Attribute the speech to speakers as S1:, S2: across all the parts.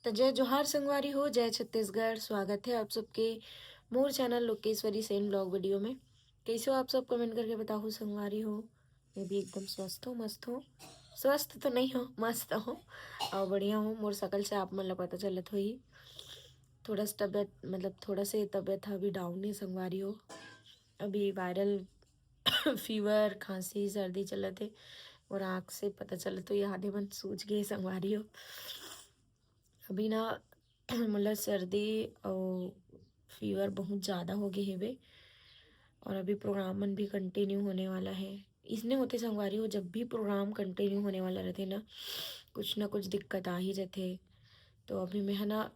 S1: तो जय जोहार संगवारी हो, जय छत्तीसगढ़। स्वागत है आप सबके मोर channel Lokeshwari Sen blog video में। कैसे हो आप सब, कमेंट करके बताओ संगवारी हो। मैं भी एकदम स्वस्थ हूँ, मस्त हूँ। स्वस्थ तो नहीं हो, मस्त हो और बढ़िया हूँ। मोर शकल से आप मन ला पता चलत होही। थोड़ा सा तबियत थोड़ा से तबियत अभी डाउन है संगवारी हो। अभी वायरल फीवर, खांसी, सर्दी चलत है और आँख से पता चलत हो आधे मन सूझ गए संगवारी हो। अभी ना मतलब सर्दी और फीवर बहुत ज़्यादा हो गए हेवे और अभी प्रोग्राम मन भी कंटिन्यू होने वाला है। इसने होते संगवारी हो, जब भी प्रोग्राम कंटिन्यू होने वाला रहते ना कुछ दिक्कत आ ही जाते। तो अभी मैं है ना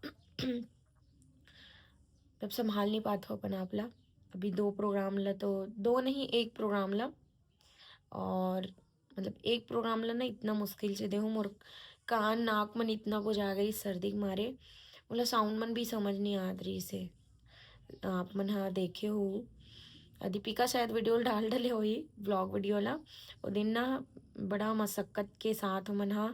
S1: तब संभाल नहीं पाता हूँ अपन आप ला। अभी दो प्रोग्राम ला, तो दो नहीं एक प्रोग्राम ला, और एक प्रोग्राम ला ना इतना मुश्किल से दे हूँ। मोर कान नाक मन इतना बुझा गई सर्दी के मारे, मतलब साउंड मन भी समझ नहीं आ रही से। आप मन हाँ देखे हो, दीपिका शायद वीडियो डाल डले हो ही ब्लॉग वीडियो ला। वो दिन ना बड़ा मशक्क़त के साथ मन हाँ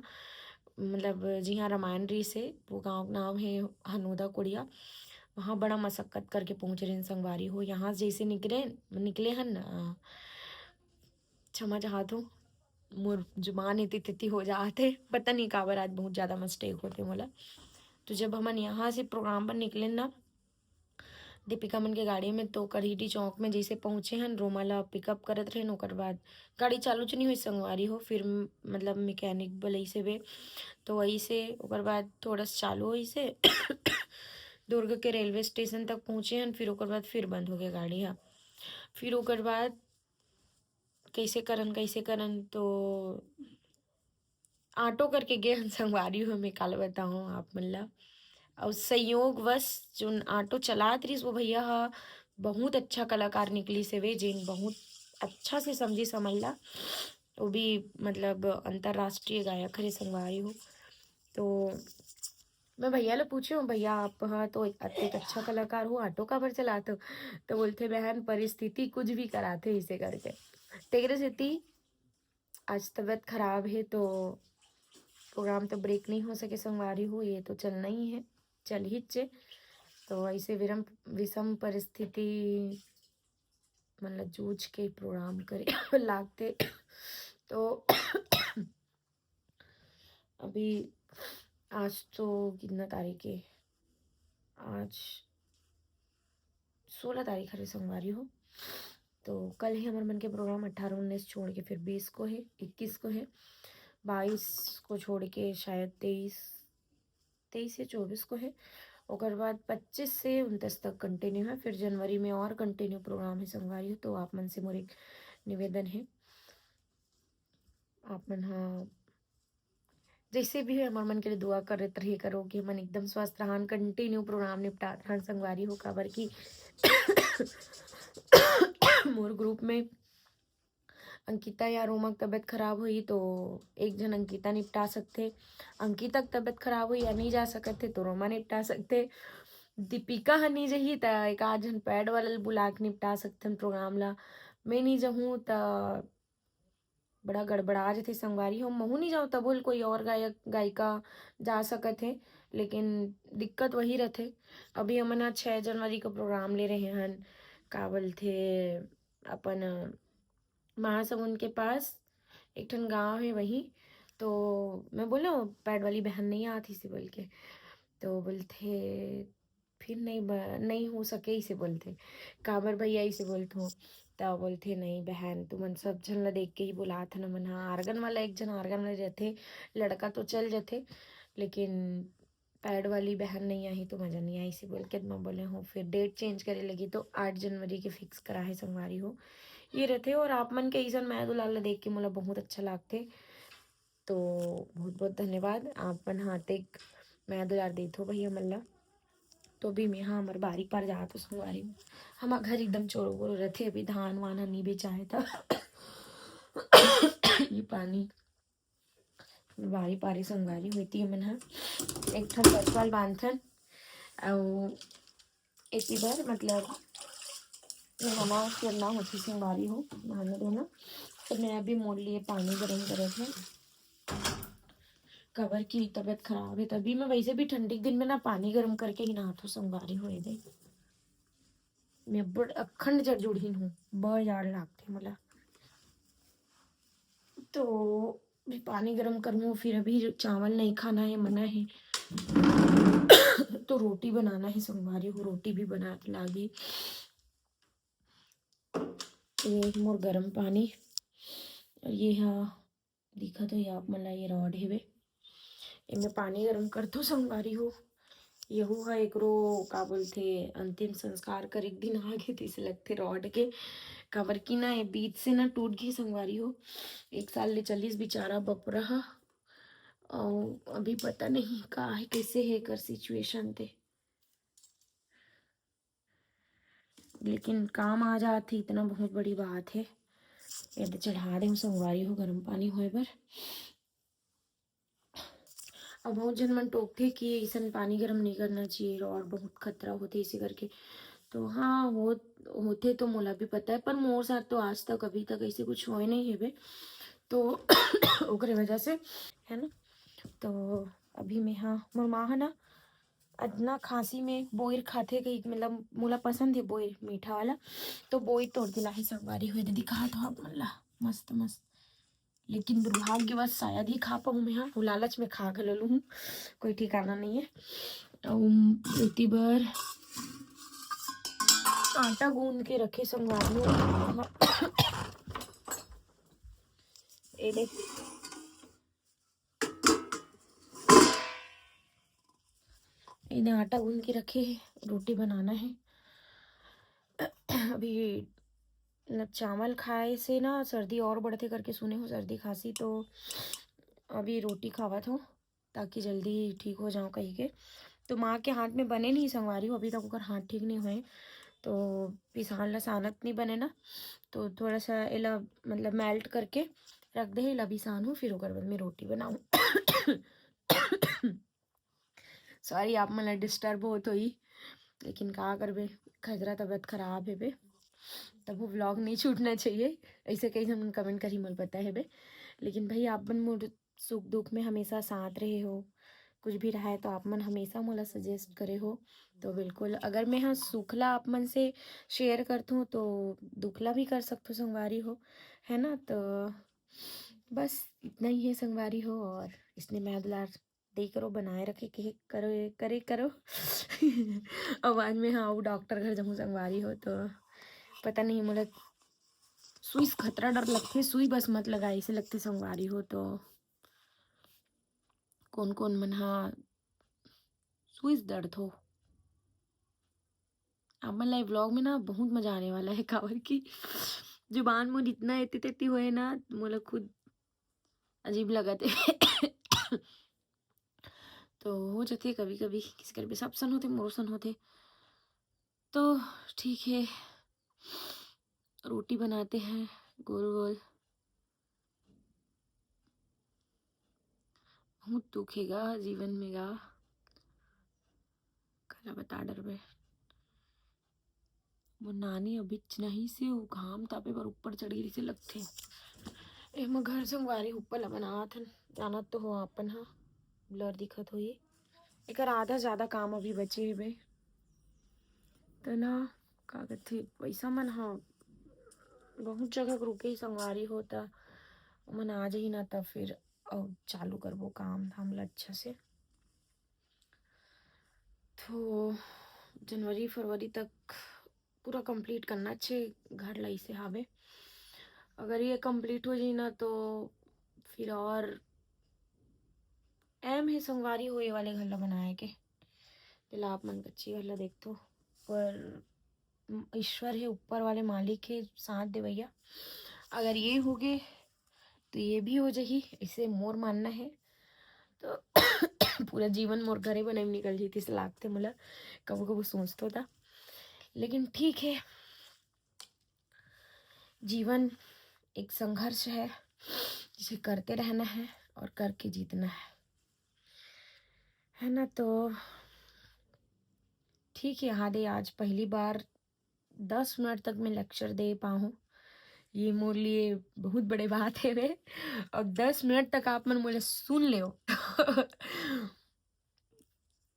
S1: जी हाँ रामायण री से, वो गाँव का नाम है हनोदा कोड़िया। वहाँ बड़ा मशक्क़त करके पहुँच रहे हैं संगवारी हो। यहाँ जैसे निकले हन क्षमा चाहत हूँ, मोर जुबान इतनी तिथि हो जाते, पता नहीं काबर आज बहुत ज़्यादा मिस्टेक होते मोला। तो जब हमन यहाँ से प्रोग्राम पर निकले ना दीपिका मन के गाड़ी में, तो करहिटी चौक में जैसे पहुँचे हन, रोमा ला पिकअप करत रहे। ओकर बाद गाड़ी चालू च नहीं हुई संगवारी हो। फिर मैकेनिक बोलई से बे, तो वही से ओकर बाद थोड़ा सा चालू हुई से दुर्ग के रेलवे स्टेशन तक पहुँचे हन। फिर ओकर बाद फिर बंद हो गया गाड़ी हा। फिर ओकर बाद कैसे करन तो ऑटो करके गए हन संगवारी हो। मैं काल बताऊँ आप मन ला, और संयोगवश जो ऑटो चलात रही वो भैया हा बहुत अच्छा कलाकार निकली से वे, जिन बहुत अच्छा से समझी समझ ला। वो भी अंतरराष्ट्रीय गायक हरे संगवारी हो। तो मैं भैया ले पूछी हूँ, भैया आप हाँ तो एक अच्छा कलाकार हो, ऑटो काबर चलाते हो? तो बोलते बहन परिस्थिति कुछ भी कराते इसे करके। तेरे सेती आज तबीयत खराब है तो प्रोग्राम तो ब्रेक नहीं हो सके संगवारी हो, ये तो चलना ही है, चल ही चे। तो ऐसे विषम परिस्थिति जूझ के प्रोग्राम करे लागते। तो अभी आज तो कितना तारीख है, आज 16 तारीख है संगवारी हो। तो कल ही हमारे मन के प्रोग्राम 18-19 छोड़ के फिर 20 को है, 21 को है, 22 को छोड़ के शायद 23 या 24 को है। और बाद 25 से 29 तक कंटिन्यू है। फिर जनवरी में और कंटिन्यू प्रोग्राम है संगवारी हो। तो आप मन से मोर एक निवेदन है, आप मन हाँ जैसे भी है हमारे मन के लिए दुआ करते रही करो कि मन एकदम स्वस्थ रहन, कंटिन्यू प्रोग्राम निपटा रहन संगवारी हो। काबर की मोर ग्रुप में अंकिता या रोमा की तबीयत खराब हुई तो एक जन अंकिता निपटा सकते, अंकिता की तबीयत खराब हुई या नहीं जा सकते तो रोमा निपटा सकते, दीपिका हनी जही त एक आध जन पैड वाला बुला के निपटा सकते प्रोग्राम ला। मैं नहीं जाऊँ त बड़ा गड़बड़ा जाते संगवारी हो। महू नहीं जाऊँ तब बोल कोई और गायक गायिका जा सकत है, लेकिन दिक्कत वही रहते। अभी हमन 6 जनवरी का प्रोग्राम ले रहे हैं, का बोलते अपन महासमुंद के पास एक ठन गांव है वहीं। तो मैं बोला पैड वाली बहन नहीं आती सी बोल के, तो बोलते फिर नहीं हो सके इसे बोलते, काबर भैया इसे बोलते हो। तब बोलते नहीं बहन तुमन सब जन ला देख के ही बुला था न मन। हाँ आर्गन वाला एक जन आर्गन में रहते, लड़का तो चल जाते, लेकिन पैड वाली बहन नहीं आई तो मजा नहीं आई इसी बोल के मैं बोले हूँ। फिर डेट चेंज करे लगी तो 8 जनवरी के फिक्स करा है संगवारी हो ये रहते। और आप मन के ईसन मैं दुलाल देख के मोला बहुत अच्छा लागते, तो बहुत बहुत धन्यवाद आप मन हार्दिक मैं दुलार देत हो भैया मल्ला। तो अभी मैं हाँ हमारे बारी पार जा तो संगवारी में हमारा घर एकदम चोरो बोरो रहते। अभी धान वान नहीं बेचाए था ये पानी बारी पारी संगवारी होती है मन एक ठन ससवाल बांधन और एक बार नहाना फिरना होती संगवारी हो, नहाना धोना। तो मैं अभी मोड़ लिए पानी गर्म करे थे कवर की तबीयत खराब है, तभी मैं वैसे भी ठंडी के दिन में ना पानी गर्म करके ही नहाती हूँ संगवारी हुए दे। मैं बड़ अखंड जड़जुड़ीन हूँ, बहुत जाड़ लागते मला। तो भी पानी गर्म करूँ, फिर अभी चावल नहीं खाना है, मना है। तो रोटी बनाना है, संगवारी हो रोटी भी बना लागी। एक मोर गर्म पानी, और ये हाँ दिखा तो आप मला ये रॉड है वे, इनमें पानी गर्म कर दो संगवारी हो। यहू है एकरो का बोलते अंतिम संस्कार कर एक दिन आगे थे से लगते रॉड के कवर की ना ये बीच से ना टूट गई संगवारी हो। 1 साल ले चलिस बेचारा बपरा, और अभी पता नहीं का है कैसे है कर सिचुएशन थे, लेकिन काम आ जाती इतना बहुत बड़ी बात है। ये चढ़ा दे संगवारी हो गर्म पानी होए बर। अब बहुत जन मन टोकते कि ऐसा पानी गर्म नहीं करना चाहिए और बहुत खतरा होते इसी करके। तो हाँ होते तो मोला भी पता है, पर मोर साथ तो आज तक अभी तक ऐसे कुछ हुए नहीं है बे, तो ओकरे वजह से है ना। तो अभी मैं हाँ मोर माँ है ना अदना खांसी में बोइर खाते कहीं, मतलब मोला पसंद है बोइर मीठा वाला, तो बोइर तोड़ दिला है संगवारी हुए दे दिखा तो आप मला मस्त मस्त। लेकिन दुर्भाग्यवश शायद ही खा पाऊँ मैं, हाँ वो लालच में खा गलू हूँ, कोई ठिकाना नहीं है। इतनी बार आटा गूंद के रखे संगवारी हो। ये देख इन्हें आटा गूंद के रखे है, रोटी बनाना है। अभी चावल खाए से ना सर्दी और बढ़ते करके सुने हो, सर्दी खांसी, तो अभी रोटी खावत हो ताकि जल्दी ठीक हो जाऊँ कहीं के। तो माँ के हाथ में बने नहीं संगवारी हो, अभी तक ओकर हाथ ठीक नहीं हुए, तो पिसान ला सानत नहीं बने ना, तो थोड़ा सा एला मतलब मेल्ट करके रख दे, एला पिसान हो फिर ओकर बाद में रोटी बनाऊँ। सॉरी आप मतलब डिस्टर्ब हो तो ही, लेकिन का करबे खजरा तबीयत खराब है बे, तब वो व्लॉग नहीं छूटना चाहिए। ऐसे कई जन कमेंट करी मुझे पता है बे, लेकिन भाई आप मन मोर सुख दुख में हमेशा साथ रहे हो, कुछ भी रहा है तो आप मन हमेशा मोला सजेस्ट करे हो। तो बिल्कुल अगर मैं हाँ सुखला आप मन से शेयर करती हूँ तो दुखला भी कर सकते हो संगवारी हो, है ना। तो बस इतना ही है संगवारी हो, और इसने मैं दुलार दे करो बनाए रखे के करो करे करो। आवाज में हाँ वो डॉक्टर घर जमू संगवारी हो, तो पता नहीं मोला सुई खतरा डर लगते, सुई बस मत लगाई से लगते संगवारी हो। तो कौन कौन मन हाँ सुई दर्द हो, अब मन लाइव व्लॉग में ना बहुत मजा आने वाला है, काबर की जुबान मुझ इतना एती तेती हुए ना मोला खुद अजीब लगा थे। तो हो जाते कभी कभी किसी कर भी सब सन होते मोर सन होते। तो ठीक है रोटी बनाते हैं गोल गोल, बहुत दुखेगा जीवन में गा कला बता डर में। वो नानी अभी नहीं से वो घाम तापे पर ऊपर चढ़ गई से लगते एम घर संगवारी ऊपर ला बनात हन, जानत तो हो अपन हाँ ब्लर दिखत हो ये एक आधा ज्यादा काम अभी बचे है बे। तो ना कागज थे पैसा मन हाँ बहुत जगह रुके ही संगवारी होता मन आ जाही ना, तब फिर अब चालू करबो काम धाम ला अच्छा से। तो जनवरी फरवरी तक पूरा कंप्लीट करना चाहिए घर लाई से हावे। अगर ये कंप्लीट हो जाए ना तो फिर और एम है संगवारी हो ये वाले घर ला बनाए के दिला आप मन कच्ची घर ला देख तो, पर ईश्वर है ऊपर वाले मालिक है साथ दे भैया, अगर ये हो गए तो ये भी हो जाही इसे मोर मानना है। तो पूरा जीवन मोर घरे बने में निकल जाती से लागते मोला, कबो कबो सोचता था। लेकिन ठीक है जीवन एक संघर्ष है जिसे करते रहना है और करके जीतना है ना। तो ठीक है हाँ दे आज पहली बार 10 मिनट तक मैं लेक्चर दे पाऊँ, ये मोर लिए बहुत बड़े बात है वे। और 10 मिनट तक आप मन मुझे सुन ले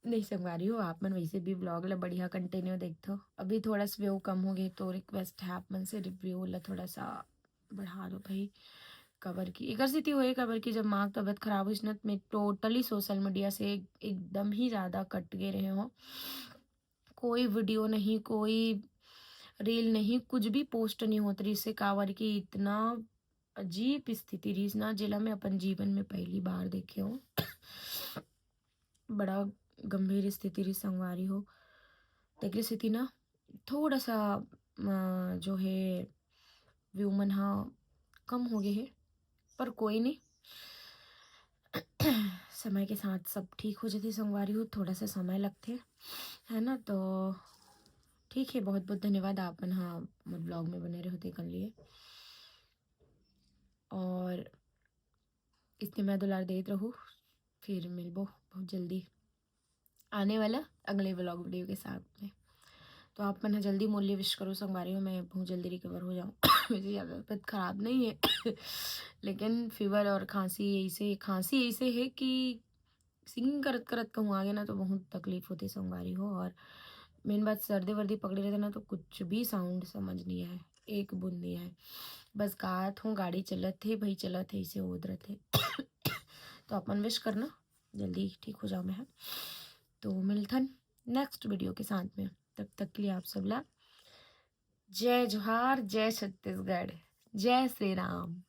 S1: नहीं संगवारी हो आप मन वैसे भी ब्लॉग ला बढ़िया कंटिन्यू देखथो। अभी थोड़ा सा व्यू कम हो गए तो रिक्वेस्ट है आप मन से रिव्यू ला थोड़ा सा बढ़ा दो भाई। कबर की एक स्थिति हुई कबर की जब माँ की तबीयत खराब हुई न मैं टोटली सोशल मीडिया से एकदम ही ज़्यादा कट गए रहे हो। कोई वीडियो नहीं, कोई रील नहीं, कुछ भी पोस्ट नहीं होती रही से कावर की इतना अजीब स्थिति रही ना जिला में अपन जीवन में पहली बार देखे हो। बड़ा गंभीर स्थिति रही संगवारी हो। तेरी स्थिति ना थोड़ा सा जो है व्यूमन हाँ कम हो गए है पर कोई नहीं। समय के साथ सब ठीक हो जाती संगवारी हो, थोड़ा सा समय लगते है ना। तो ठीक है, बहुत बहुत धन्यवाद आप मन हाँ मोर ब्लॉग में बने रहे कर लिए और इतने मैं दुलार देते रहूँ। फिर मिलबो बहुत जल्दी आने वाला अगले व्लॉग वीडियो के साथ में। तो आप मन जल्दी मूल्य विश करो संगवारी हो, मैं बहुत जल्दी रिकवर हो जाऊँ। मुझे ज़्यादा तबीयत खराब नहीं है लेकिन फीवर और खांसी ऐसे है कि सिंगिंग करत करत कहूँ आगे ना तो बहुत तकलीफ होती संगवारी हो। और मेन बात सर्दी वर्दी पकड़े रहते ना तो कुछ भी साउंड समझ नहीं आए, एक बूंद नहीं आए। बस गात हूँ, गाड़ी चलत थे भाई, चलत है इसे उधर थे। तो अपन विश करना जल्दी ठीक हो जाओ मैं। तो मिलथन नेक्स्ट वीडियो के साथ में, तब तक के लिए आप सब ला जय जोहार, जय छत्तीसगढ़, जय श्री राम।